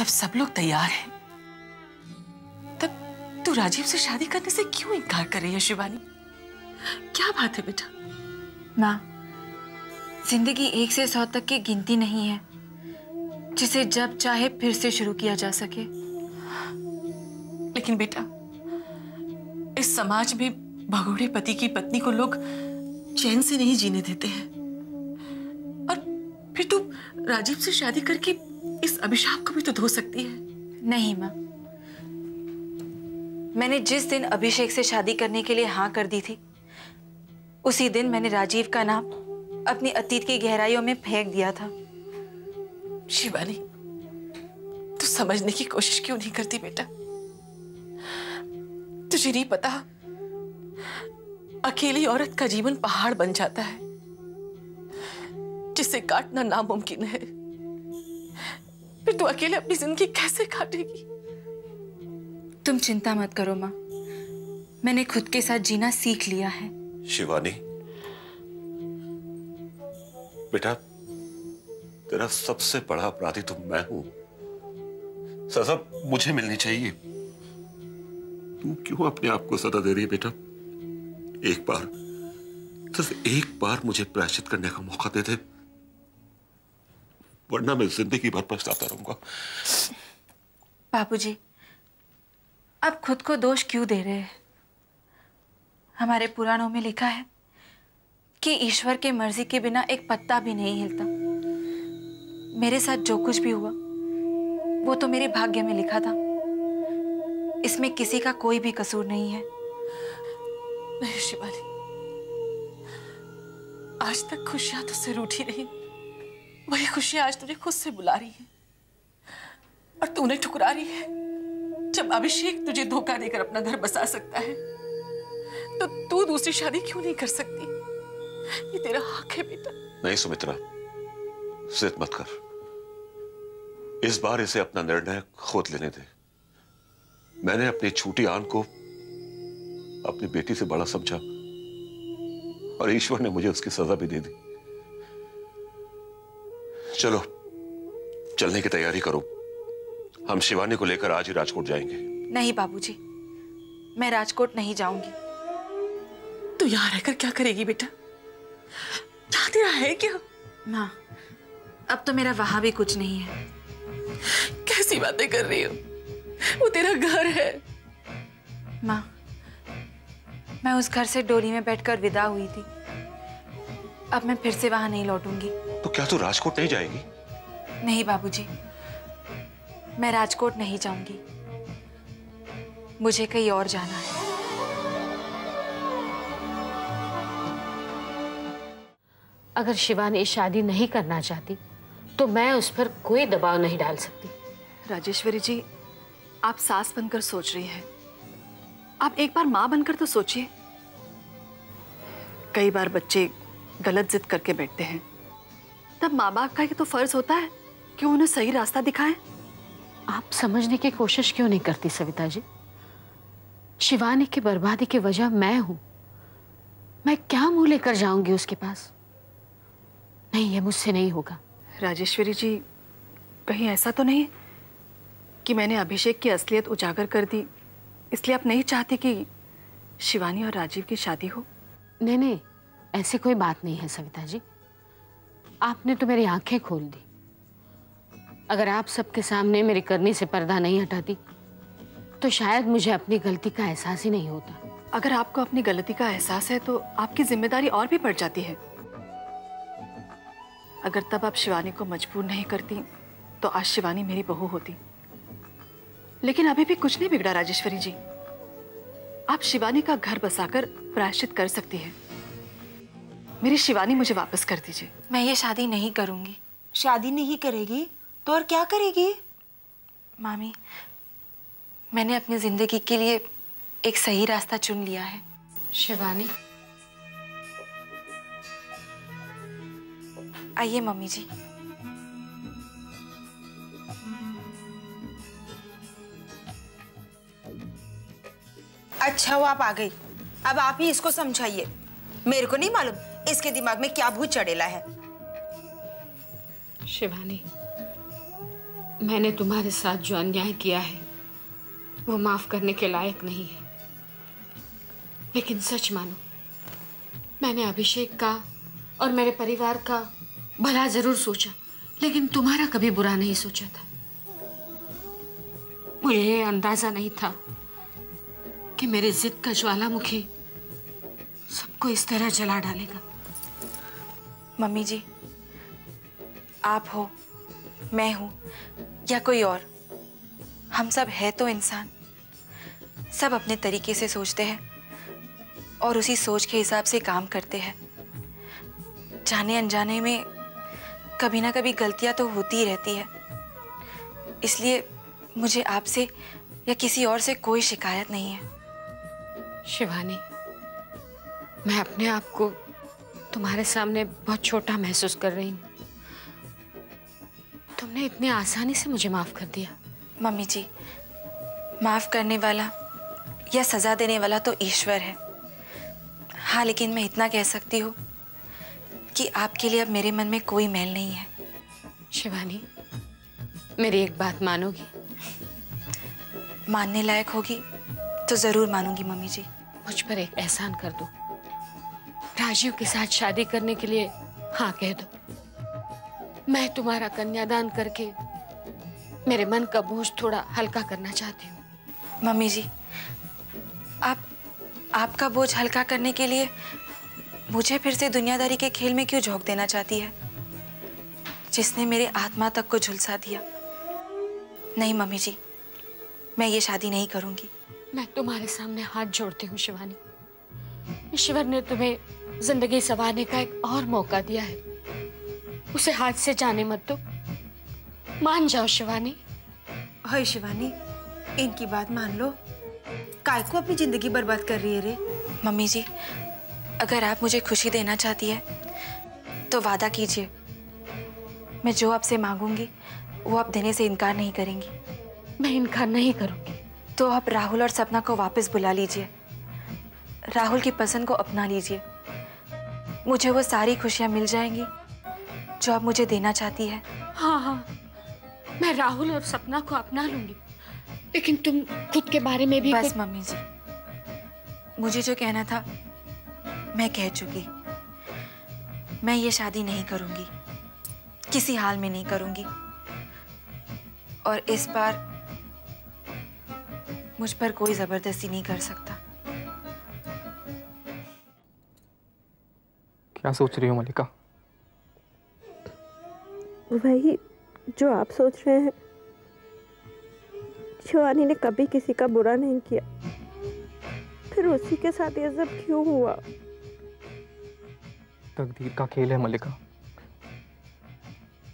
जब सब लोग तैयार हैं, तब तू राजीव से शादी करने से क्यों इनकार कर रही है शिवानी? क्या बात है बेटा? माँ, जिंदगी 1 से 100 तक की गिनती नहीं है जिसे जब चाहे फिर से शुरू किया जा सके। लेकिन बेटा, इस समाज में भगोड़े पति की पत्नी को लोग चैन से नहीं जीने देते हैं, और फिर तू राजीव से शादी करके इस अभिशाप को भी तो धो सकती है। नहीं माँ, मैंने जिस दिन अभिषेक से शादी करने के लिए हाँ कर दी थी, उसी दिन मैंने राजीव का नाम अपनी अतीत की गहराइयों में फेंक दिया था। शिवानी, तू समझने की कोशिश क्यों नहीं करती बेटा? तुझे नहीं पता, अकेली औरत का जीवन पहाड़ बन जाता है जिसे काटना नामुमकिन है। फिर तू अकेले अपनी जिंदगी कैसे काटेगी? तुम चिंता मत करो माँ, मैंने खुद के साथ जीना सीख लिया है। शिवानी बेटा, तेरा सबसे बड़ा अपराधी तो मैं हूं। सजा मुझे मिलनी चाहिए। तू क्यों अपने आप को सजा दे रही है बेटा? एक बार, सिर्फ एक बार मुझे प्रायश्चित करने का मौका दे दे, वरना मैं जिंदगी भर पछताता रहूंगा। बाबूजी, आप खुद को दोष क्यों दे रहे हैं? हमारे पुराणों में लिखा है कि ईश्वर के मर्जी के बिना एक पत्ता भी नहीं हिलता। मेरे साथ जो कुछ भी हुआ वो तो मेरे भाग्य में लिखा था। इसमें किसी का कोई भी कसूर नहीं है। नहीं शिवानी, आज तक खुशियां तुझसे रूठी रही, वही खुशियां आज तुझे खुद से बुला रही है, और तूने ठुकरा रही है। जब अभिषेक तुझे धोखा देकर अपना घर बसा सकता है, तो तू दूसरी शादी क्यों नहीं कर सकती? ये तेरा हक है बेटा। नहीं सुमित्रा, जिद मत कर। इस बार इसे अपना निर्णय खुद लेने दे। मैंने अपनी छोटी आन को अपनी बेटी से बड़ा समझा, और ईश्वर ने मुझे उसकी सजा भी दे दी। चलो, चलने की तैयारी करो। हम शिवानी को लेकर आज ही राजकोट जाएंगे। नहीं बाबूजी, मैं राजकोट नहीं जाऊंगी। तू यहां रहकर क्या करेगी बेटा? यहाँ तेरा है क्या? माँ, अब तो मेरा वहां भी कुछ नहीं है। कैसी बातें कर रही हो? वो तेरा घर है। माँ, मैं उस घर से डोली में बैठकर विदा हुई थी। अब मैं फिर से वहां नहीं लौटूंगी। तो क्या तू राजकोट नहीं जाएगी? नहीं बाबूजी, मैं राजकोट नहीं जाऊंगी। मुझे कहीं और जाना है। अगर शिवानी शादी नहीं करना चाहती तो मैं उस पर कोई दबाव नहीं डाल सकती। राजेश्वरी जी, आप सास बनकर सोच रही हैं, आप एक बार माँ बनकर तो सोचिए। कई बार बच्चे गलत जिद करके बैठते हैं, तब माँ बाप का ये तो फर्ज होता है कि उन्हें सही रास्ता दिखाएं। आप समझने की कोशिश क्यों नहीं करती सविता जी? शिवानी की बर्बादी की वजह मैं हूं। मैं क्या मुंह लेकर जाऊंगी उसके पास? नहीं, ये मुझसे नहीं होगा। राजेश्वरी जी, कहीं ऐसा तो नहीं कि मैंने अभिषेक की असलियत उजागर कर दी, इसलिए आप नहीं चाहती कि शिवानी और राजीव की शादी हो? नहीं नहीं, ऐसी कोई बात नहीं है सविता जी। आपने तो मेरी आंखें खोल दी। अगर आप सबके सामने मेरी करनी से पर्दा नहीं हटाती तो शायद मुझे अपनी गलती का एहसास ही नहीं होता। अगर आपको अपनी गलती का एहसास है तो आपकी जिम्मेदारी और भी बढ़ जाती है। अगर तब आप शिवानी को मजबूर नहीं करती तो आज शिवानी मेरी बहू होती। लेकिन अभी भी कुछ नहीं बिगड़ा राजेश्वरी जी। आप शिवानी का घर बसाकर प्रायश्चित कर सकती हैं। मेरी शिवानी मुझे वापस कर दीजिए। मैं ये शादी नहीं करूंगी। शादी नहीं करेगी तो और क्या करेगी? मामी, मैंने अपनी जिंदगी के लिए एक सही रास्ता चुन लिया है। शिवानी, आइए मम्मी जी। अच्छा वो आप आ गई, अब आप ही इसको समझाइए। मेरे को नहीं मालूम इसके दिमाग में क्या भूत चढ़ेला है। शिवानी, मैंने तुम्हारे साथ जो अन्याय किया है वो माफ करने के लायक नहीं है, लेकिन सच मानो मैंने अभिषेक का और मेरे परिवार का भला जरूर सोचा, लेकिन तुम्हारा कभी बुरा नहीं सोचा था। मुझे ये अंदाजा नहीं था कि मेरी जिद का ज्वालामुखी सबको इस तरह जला डालेगा। मम्मी जी, आप हो, मैं हूं या कोई और, हम सब है तो इंसान। सब अपने तरीके से सोचते हैं और उसी सोच के हिसाब से काम करते हैं। जाने अनजाने में कभी ना कभी गलतियां तो होती ही रहती है, इसलिए मुझे आपसे या किसी और से कोई शिकायत नहीं है। शिवानी, मैं अपने आप को तुम्हारे सामने बहुत छोटा महसूस कर रही हूँ। तुमने इतनी आसानी से मुझे माफ कर दिया। मम्मी जी, माफ करने वाला या सजा देने वाला तो ईश्वर है। हाँ, लेकिन मैं इतना कह सकती हूँ कि आपके लिए अब मेरे मन में कोई मैल नहीं है। शिवानी, मेरी एक बात मानोगी? मानने लायक होगी तो जरूर मानूंगी मम्मी जी। मुझ पर एक एहसान कर दो, राजीव के साथ शादी करने के लिए हाँ कह दो। मैं तुम्हारा कन्यादान करके मेरे मन का बोझ थोड़ा हल्का करना चाहती हूँ। मम्मी जी, आपका बोझ हल्का करने के लिए मुझे फिर से दुनियादारी के खेल में क्यों झोंक देना चाहती है, जिसने मेरे आत्मा तक को झुलसा दिया? नहीं मम्मी जी, मैं ये शादी नहीं करूंगी। मैं तुम्हारे सामने हाथ जोड़ती हूँ शिवानी। ईश्वर ने तुम्हें जिंदगी संवारने का एक और मौका दिया है, उसे हाथ से जाने मत दो। मान जाओ शिवानी। हाय शिवानी, इनकी बात मान लो। काय को अपनी जिंदगी बर्बाद कर रही है रे? मम्मी जी, अगर आप मुझे खुशी देना चाहती है तो वादा कीजिए, मैं जो आपसे मांगूंगी वो आप देने से इनकार नहीं करेंगी। मैं इनकार नहीं करूंगी। तो आप राहुल और सपना को वापस बुला लीजिए, राहुल की पसंद को अपना लीजिए। मुझे वो सारी खुशियां मिल जाएंगी जो आप मुझे देना चाहती है। हाँ हाँ, मैं राहुल और सपना को अपना लूंगी, लेकिन तुम खुद के बारे में भी बस मम्मी जी, मुझे जो कहना था मैं कह चुकी। मैं ये शादी नहीं करूंगी, किसी हाल में नहीं करूंगी, और इस बार मुझ पर कोई जबरदस्ती नहीं कर सकता। क्या सोच रही हो मलिका? वही जो आप सोच रहे हैं। शिवानी ने कभी किसी का बुरा नहीं किया, फिर उसी के साथ ये सब क्यों हुआ? तकदीर का खेल है मलिका।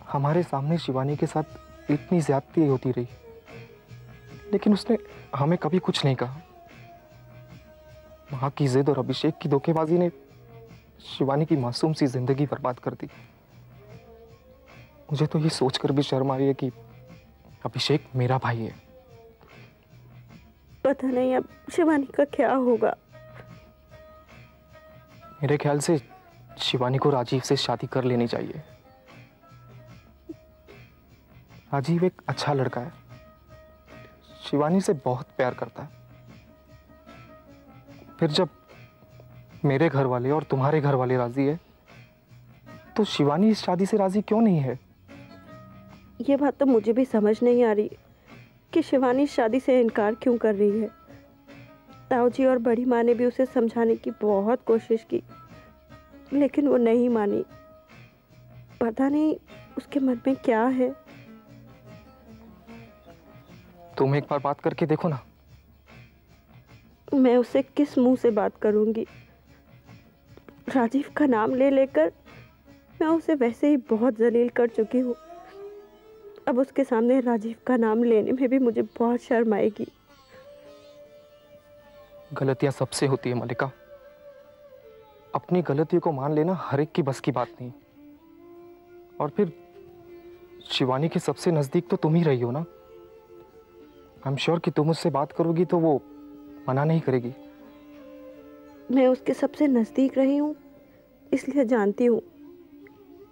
हमारे सामने शिवानी के साथ इतनी ज्यादती होती रही, लेकिन उसने हमें कभी कुछ नहीं कहा। वहां की जिद और अभिषेक की धोखेबाजी ने शिवानी की मासूम सी जिंदगी बर्बाद कर दी। मुझे तो ये सोचकर भी शर्म आ रही है कि अभिषेक मेरा भाई है। पता नहीं अब शिवानी का क्या होगा। मेरे ख्याल से शिवानी को राजीव से शादी कर लेनी चाहिए। राजीव एक अच्छा लड़का है, शिवानी से बहुत प्यार करता है। फिर जब मेरे घर वाले और तुम्हारे घर वाले राजी है, तो शिवानी इस शादी से राजी क्यों नहीं है? ये बात तो मुझे भी समझ नहीं आ रही कि शिवानी शादी से इनकार क्यों कर रही है। ताऊ जी और बड़ी माँ ने भी उसे समझाने की बहुत कोशिश की, लेकिन वो नहीं मानी। पता नहीं उसके मन में क्या है। तुम एक बार बात करके देखो ना। मैं उससे किस मुंह से बात करूंगी? राजीव का नाम ले लेकर मैं उसे वैसे ही बहुत जलील कर चुकी हूँ। अब उसके सामने राजीव का नाम लेने में भी मुझे बहुत शर्म आएगी। गलतियां सबसे होती है मलिका। अपनी गलतियों को मान लेना हर एक की बस की बात नहीं। और फिर शिवानी के सबसे नजदीक तो तुम ही रही हो ना। आई एम श्योर कि तुम उससे बात करोगी तो वो मना नहीं करेगी। मैं उसके सबसे नजदीक रही हूँ, इसलिए जानती हूँ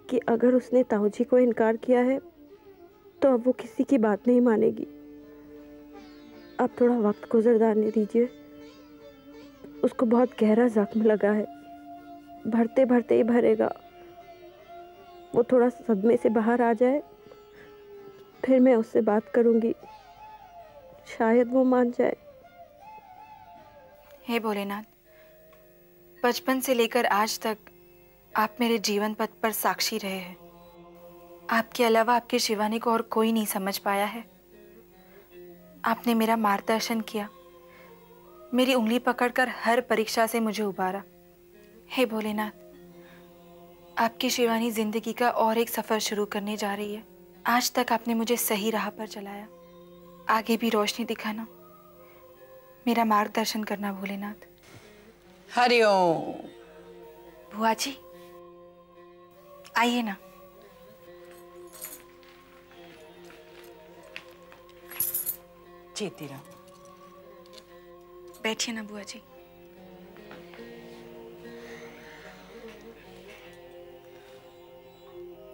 कि अगर उसने ताऊ जी को इनकार किया है तो अब वो किसी की बात नहीं मानेगी। अब थोड़ा वक्त गुजरने दीजिए। उसको बहुत गहरा जख्म लगा है, भरते भरते ही भरेगा। वो थोड़ा सदमे से बाहर आ जाए, फिर मैं उससे बात करूंगी, शायद वो मान जाए। हे भोलेनाथ, बचपन से लेकर आज तक आप मेरे जीवन पथ पर साक्षी रहे हैं। आपके अलावा आपकी शिवानी को और कोई नहीं समझ पाया है। आपने मेरा मार्गदर्शन किया, मेरी उंगली पकड़कर हर परीक्षा से मुझे उबारा। हे भोलेनाथ, आपकी शिवानी जिंदगी का और एक सफर शुरू करने जा रही है। आज तक आपने मुझे सही राह पर चलाया, आगे भी रोशनी दिखाना, मेरा मार्गदर्शन करना भोलेनाथ। हरिओम। बुआ जी आइए ना। जीती रहो। बैठिए ना बुआ जी।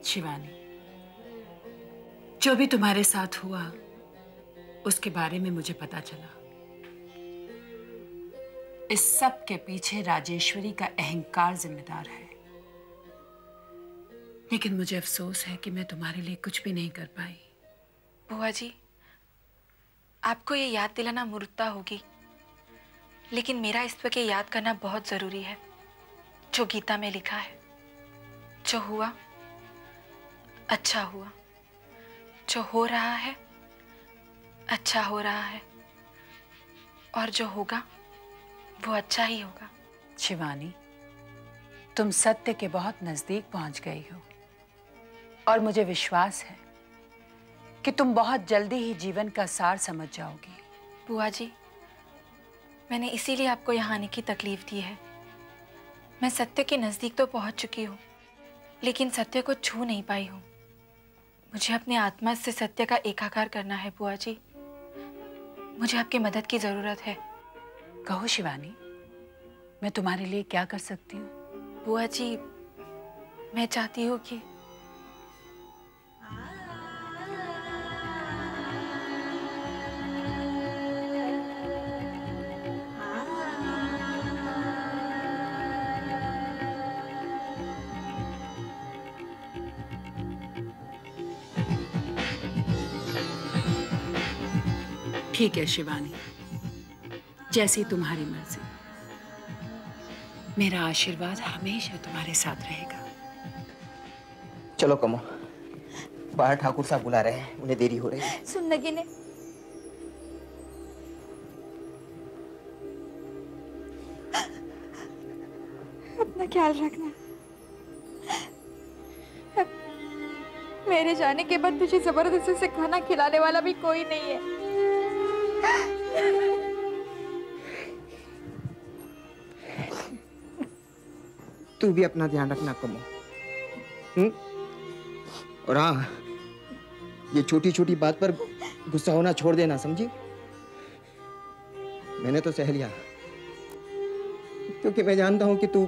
शिवानी, जो भी तुम्हारे साथ हुआ उसके बारे में मुझे पता चला। इस सब के पीछे राजेश्वरी का अहंकार जिम्मेदार है। लेकिन मुझे अफसोस है कि मैं तुम्हारे लिए कुछ भी नहीं कर पाई। बुआ जी, आपको ये याद दिलाना मूर्खता होगी, लेकिन मेरा इस वक्त ये याद करना बहुत जरूरी है जो गीता में लिखा है। जो हुआ अच्छा हुआ, जो हो रहा है अच्छा हो रहा है, और जो होगा वो अच्छा ही होगा। शिवानी, तुम सत्य के बहुत नजदीक पहुंच गई हो और मुझे विश्वास है कि तुम बहुत जल्दी ही जीवन का सार समझ जाओगी। बुआ जी, मैंने इसीलिए आपको यहाँ आने की तकलीफ दी है। मैं सत्य के नजदीक तो पहुंच चुकी हूँ, लेकिन सत्य को छू नहीं पाई हूँ। मुझे अपने आत्मा से सत्य का एकाकार करना है बुआ जी। मुझे आपकी मदद की जरूरत है। कहो शिवानी, मैं तुम्हारे लिए क्या कर सकती हूँ? बुआ जी, मैं चाहती हूँ कि ठीक है शिवानी, जैसी तुम्हारी मर्जी। मेरा आशीर्वाद हमेशा तुम्हारे साथ रहेगा। चलो कमो, बाहर ठाकुर साहब बुला रहे हैं, उन्हें देरी हो रही है। सुन नगीने, अपना ख्याल रखना। मेरे जाने के बाद तुझे जबरदस्ती से खाना खिलाने वाला भी कोई नहीं है। तू भी अपना ध्यान रखना कमो। और हाँ, ये छोटी छोटी बात पर गुस्सा होना छोड़ देना, समझी? मैंने तो सह लिया, क्योंकि मैं जानता हूं कि तू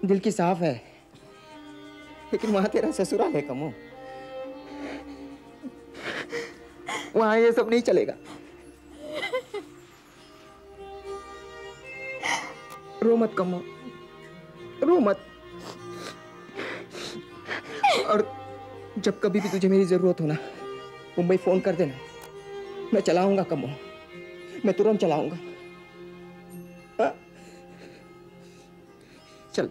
दिल की साफ है, लेकिन वहां तेरा ससुराल है कमो। वहां ये सब नहीं चलेगा। रो मत कमो, रो मत। और जब कभी भी तुझे मेरी जरूरत हो ना, मुंबई फोन कर देना। मैं चलाऊंगा कमो, मैं तुरंत चलाऊंगा। हाँ? चल,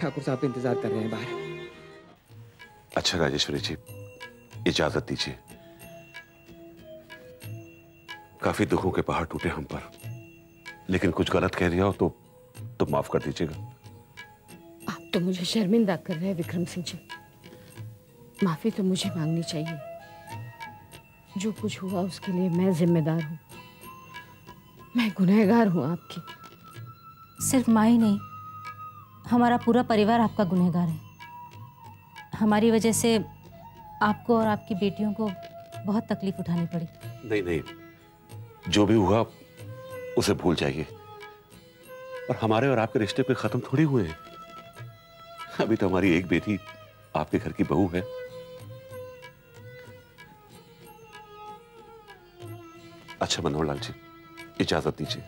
ठाकुर साहब इंतजार कर रहे हैं बाहर। अच्छा राजेश्वरी जी, इजाजत दीजिए। काफी दुखों के पहाड़ टूटे हम पर, लेकिन कुछ गलत कह दिया हो तो माफ कर दीजिएगा। आप तो मुझे शर्मिंदा कर रहे हैं विक्रम सिंह जी। माफी तो मुझे मांगनी चाहिए। जो कुछ हुआ उसके लिए मैं जिम्मेदार हूँ। मैं गुनहगार हूँ आपकी। सिर्फ माँ ही नहीं, हमारा पूरा परिवार आपका गुनहगार है। हमारी वजह से आपको और आपकी बेटियों को बहुत तकलीफ उठानी पड़ी। नहीं नहीं, जो भी हुआ उसे भूल जाइए। और हमारे और आपके रिश्ते पे खत्म थोड़ी हुए हैं। अभी तो हमारी एक बेटी आपके घर की बहू है। अच्छा मनोहरलाल जी, इजाजत दीजिए।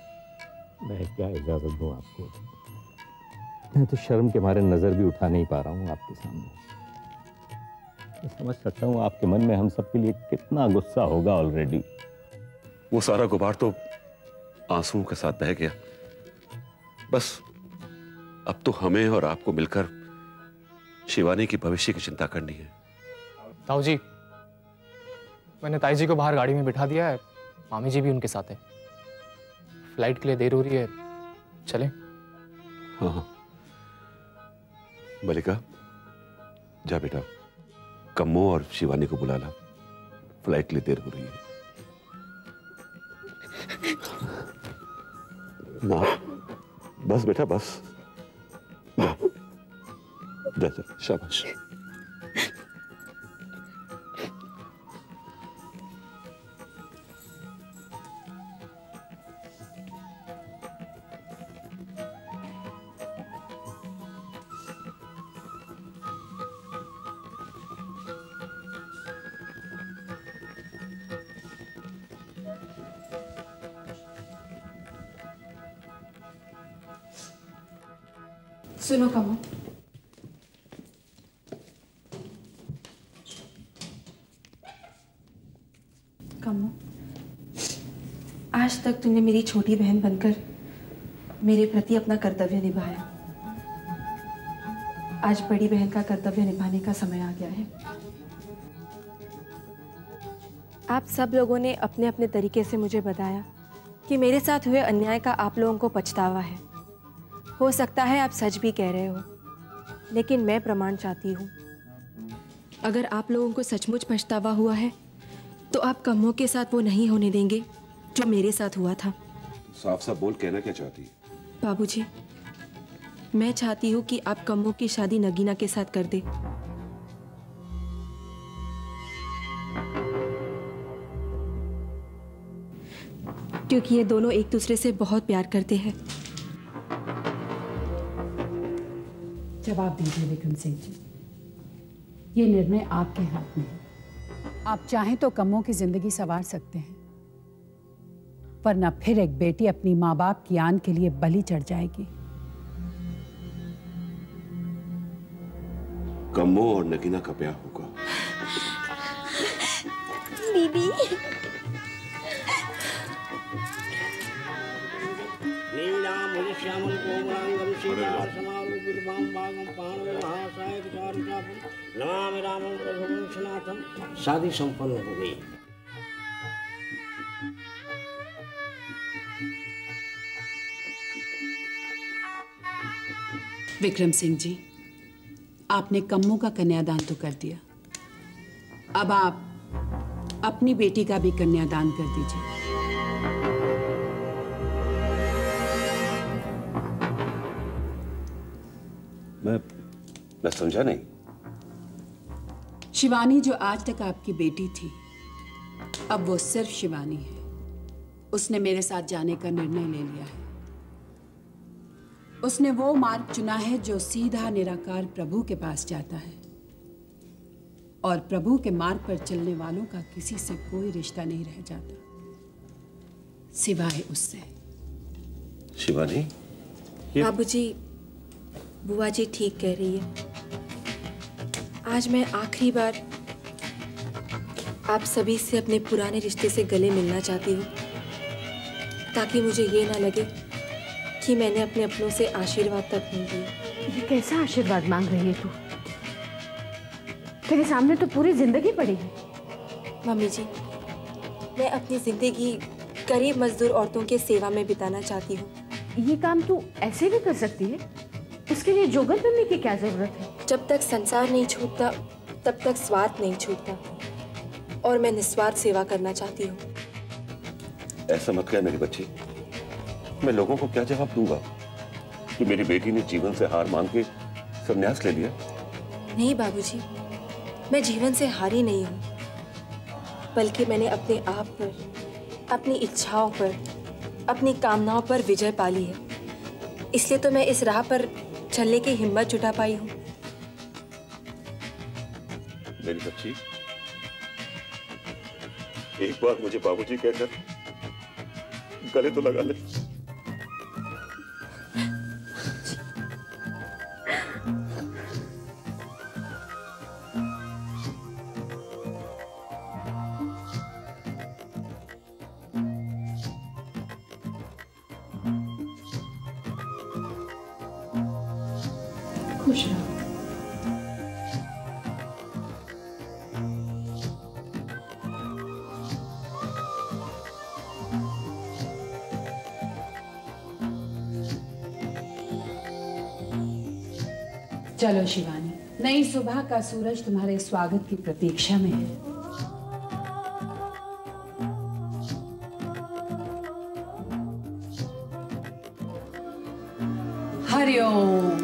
मैं क्या इजाजत दूं आपको? मैं तो शर्म के मारे नजर भी उठा नहीं पा रहा हूं आपके सामने। मैं समझ सकता हूं आपके मन में हम सबके लिए कितना गुस्सा होगा ऑलरेडी। वो सारा गुबार तो आंसुओं के साथ बह गया। बस अब तो हमें और आपको मिलकर शिवानी की भविष्य की चिंता करनी है। ताऊ जी, मैंने ताई जी को बाहर गाड़ी में बिठा दिया है, मामी जी भी उनके साथ है। फ्लाइट के लिए देर हो रही है, चलें? हाँ हाँ। मलिका, जा बेटा, कम्मो और शिवानी को बुला ला, फ्लाइट के लिए देर हो रही है। ना, बस बेटा बस, जा जा, शाबाश। सुनो कमो, कमो, आज तक तूने मेरी छोटी बहन बनकर मेरे प्रति अपना कर्तव्य निभाया। आज बड़ी बहन का कर्तव्य निभाने का समय आ गया है। आप सब लोगों ने अपने अपने तरीके से मुझे बताया कि मेरे साथ हुए अन्याय का आप लोगों को पछतावा है। हो सकता है आप सच भी कह रहे हो, लेकिन मैं प्रमाण चाहती हूँ। अगर आप लोगों को सचमुच पछतावा हुआ है तो आप कम्मो के साथ वो नहीं होने देंगे जो मेरे साथ हुआ था। साफ साफ बोल, कहना क्या चाहती है? बाबूजी, मैं चाहती हूँ कि आप कम्मो की शादी नगीना के साथ कर दे। क्योंकि ये दोनों एक दूसरे से बहुत प्यार करते हैं। जवाब दीजिए विक्रम सिंह जी, ये निर्णय आपके हाथ में है। आप चाहें तो कम्मो की जिंदगी संवार सकते हैं, वरना फिर एक बेटी अपनी माँ बाप की आन के लिए बलि चढ़ जाएगी। कम्मो और नगीना का ब्याह होगा। दीदी, शादी संपन्न हो गई। विक्रम सिंह जी, आपने कम्मो का कन्यादान तो कर दिया, अब आप अपनी बेटी का भी कन्यादान कर दीजिए। मैं समझा नहीं। शिवानी जो आज तक आपकी बेटी थी, अब वो सिर्फ शिवानी है। उसने मेरे साथ जाने का निर्णय ले लिया है। उसने वो मार्ग चुना है जो सीधा निराकार प्रभु के पास जाता है, और प्रभु के मार्ग पर चलने वालों का किसी से कोई रिश्ता नहीं रह जाता सिवाय उससे। शिवानी, बाबूजी, बुआ जी ठीक कह रही है। आज मैं आखिरी बार आप सभी से अपने पुराने रिश्ते से गले मिलना चाहती हूँ, ताकि मुझे ये ना लगे कि मैंने अपने अपनों से आशीर्वाद तक नहीं दिया। ये कैसा आशीर्वाद मांग रही है तू? तेरे सामने तो पूरी जिंदगी पड़ी है। मम्मी जी, मैं अपनी जिंदगी गरीब मजदूर औरतों के सेवा में बिताना चाहती हूँ। ये काम तू ऐसे भी कर सकती है? उसके लिए जोगल बनने की क्या जरूरत है? जब तक संसार नहीं छूटता तब तक स्वार्थ नहीं छूटता, और मैं निस्वार्थ सेवा करना चाहती हूँ। ऐसा मत कह मेरी बच्ची। मैं लोगों को क्या जवाब दूंगा कि मेरी बेटी ने जीवन से हार मान के संन्यास ले लिया? नहीं बाबूजी, मैं जीवन से हारी नहीं हूँ, बल्कि मैंने अपने आप पर, अपनी इच्छाओं पर, अपनी कामनाओं पर विजय पा ली है। इसलिए तो मैं इस राह पर चलने की हिम्मत जुटा पाई हूँ। मेरी बच्ची, एक बार मुझे बाबूजी कहकर गले तो लगा ले। खुश रहो। चलो शिवानी, नई सुबह का सूरज तुम्हारे स्वागत की प्रतीक्षा में है। हरिओम।